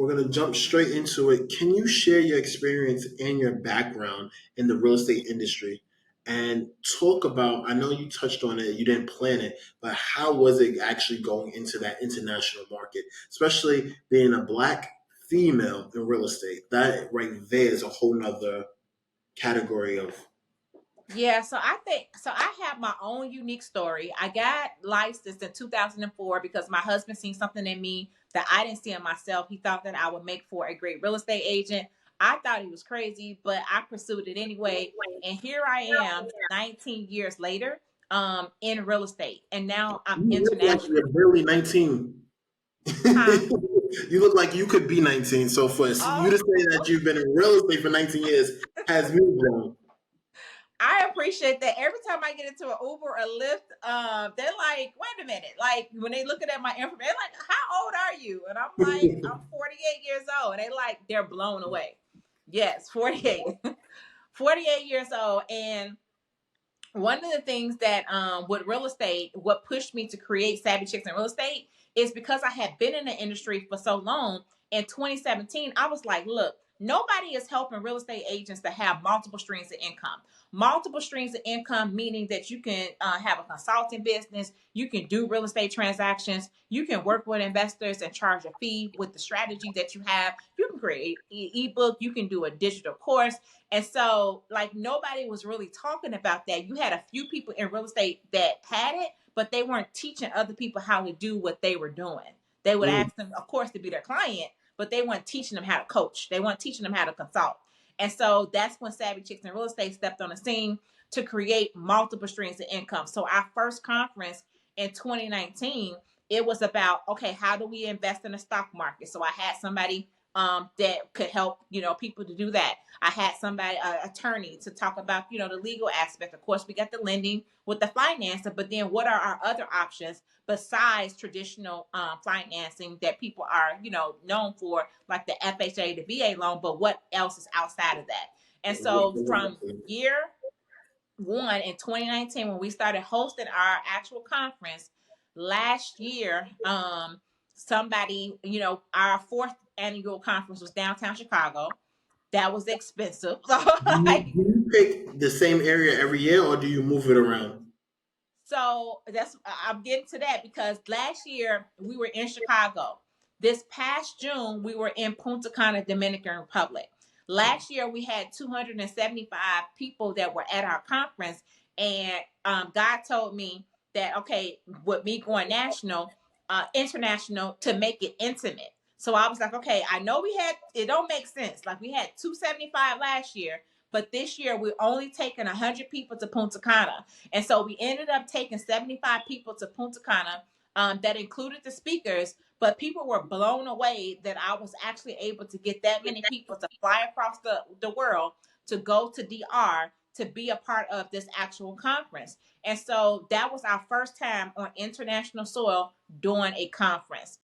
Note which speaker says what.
Speaker 1: we're going to jump straight into it. Can you share your experience and your background in the real estate industry and talk about, I know you touched on it, you didn't plan it, but how was it actually going into that international market, especially being a black female in real estate? That right there is a whole nother category of.
Speaker 2: Yeah, so I have my own unique story. I got licensed in 2004 because my husband seen something in me that I didn't see in myself. He thought that I would make for a great real estate agent. I thought he was crazy, but I pursued it anyway. And here I am 19 years later, in real estate. And now I'm
Speaker 1: You look like
Speaker 2: international.
Speaker 1: you're barely 19.
Speaker 2: Huh?
Speaker 1: You look like you could be 19. So for you to
Speaker 2: Oh,
Speaker 1: say that you've been in real estate for 19 years has me blown.
Speaker 2: I appreciate that. Every time I get into an Uber or Lyft, they're like, "Wait a minute!" Like when they looking at my information, they're like, "How old are you?" And I'm like, "I'm 48 years old." And they're blown away. Yes, 48, 48 years old. And one of the things that with real estate, what pushed me to create Savvy Chicks in Real Estate is because I had been in the industry for so long. In 2017, I was like, look, nobody is helping real estate agents to have multiple streams of income. Multiple streams of income, meaning that you can have a consulting business, you can do real estate transactions, you can work with investors and charge a fee with the strategy that you have. You can create ebook, you can do a digital course, and so, like, nobody was really talking about that. You had a few people in real estate that had it, but they weren't teaching other people how to do what they were doing. They would
Speaker 1: Mm.
Speaker 2: ask them, of course, to be their client, but they weren't teaching them how to coach. They weren't teaching them how to consult. And so that's when Savvy Chicks in Real Estate stepped on the scene to create multiple streams of income. So our first conference in 2019, it was about, okay, how do we invest in the stock market? So I had somebody that could help, people to do that. I had somebody, attorney, to talk about, the legal aspect. Of course, we got the lending with the financing, but then what are our other options besides traditional financing that people are, known for, like the FHA, the VA loan, but what else is outside of that? And so from year one in 2019, when we started hosting our actual conference last year, somebody, our fourth annual conference was downtown Chicago. That was expensive.
Speaker 1: Do you pick the same area every year or do you move it around?
Speaker 2: So that's I'm getting to that because last year we were in Chicago. This past June we were in Punta Cana, Dominican Republic. Last year we had 275 people that were at our conference, and God told me that, okay, with me going international, to make it intimate. So I was like, okay, I know we had, it don't make sense. Like we had 275 last year, but this year we're only taking 100 people to Punta Cana. And so we ended up taking 75 people to Punta Cana, that included the speakers, but people were blown away that I was actually able to get that many people to fly across the world to go to DR to be a part of this actual conference. And so that was our first time on international soil doing a conference.